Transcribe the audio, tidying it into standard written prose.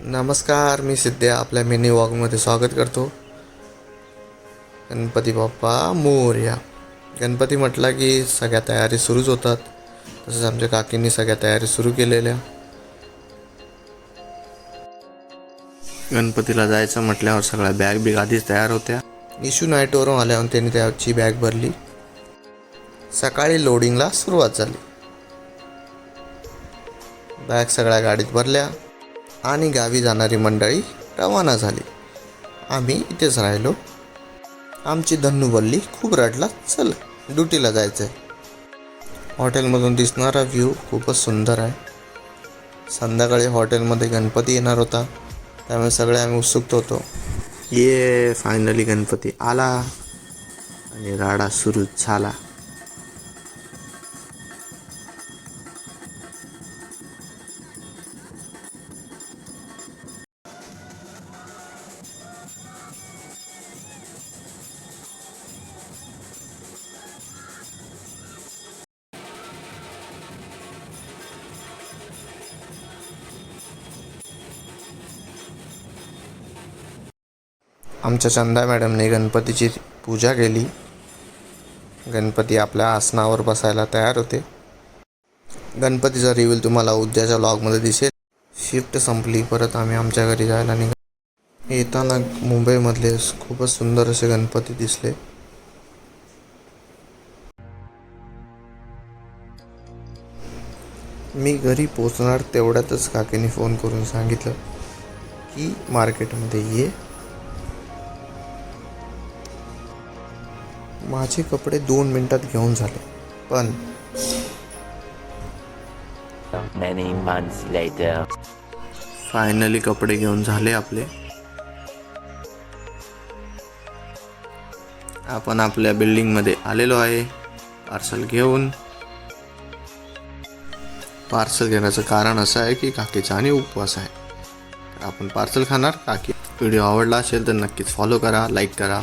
नमस्कार, मी सिद्ध्या आपल्या मिनी वॉकमध्ये स्वागत करतो. गणपती बाप्पा मोरया. गणपती म्हटला की सगळ्या तयारी सुरूच होतात. तसंच आमच्या काकींनी सगळ्या तयारी सुरू केलेल्या. गणपतीला जायचं म्हटल्यावर सगळ्या बॅग आधीच तयार होत्या. इशू नाईटवरून आल्यावर त्यांनी त्याची बॅग भरली. सकाळी लोडिंगला सुरुवात झाली. बॅग सगळ्या गाडीत भरल्या आणि गावी जाणारी मंडळी रवाना झाली. आम्ही इथेच राहिलो. आमची धन्नू बोलली, खूप रडला, चल ड्युटीला जायचं आहे. हॉटेलमधून दिसणारा व्ह्यू खूपच सुंदर आहे. संध्याकाळी हॉटेलमध्ये गणपती येणार होता, त्यामुळे सगळे आम्ही उत्सुक होतो. फायनली गणपती आला आणि राडा सुरू झाला. आमच्या चंदा मॅडमने गणपतीची पूजा केली. गणपती आपल्या आसनावर बसायला तयार होते. गणपतीचा रिव्हील तुम्हाला उद्याच्या व्लॉगमध्ये दिसेल. शिफ्ट संपली, परत आम्ही आमच्या घरी जायला निघालो. येताना मुंबईमधले खूपच सुंदर असे गणपती दिसले. मी घरी पोचणार तेवढ्यातच काकीने फोन करून सांगितलं की मार्केटमध्ये ये. माझे कपडे 2 मिनिटात घेऊन झाले, पण Many months later. फायनली कपडे घेऊन झाले आपले. आपण आपल्या बिल्डिंगमध्ये आलेलो आहे पार्सल घेऊन. पार्सल घेण्याचं कारण असं आहे की काकीचा आणि उपवास आहे, तर आपण पार्सल खाणार. काकी व्हिडिओ आवडला असेल तर नक्कीच फॉलो करा, लाईक करा.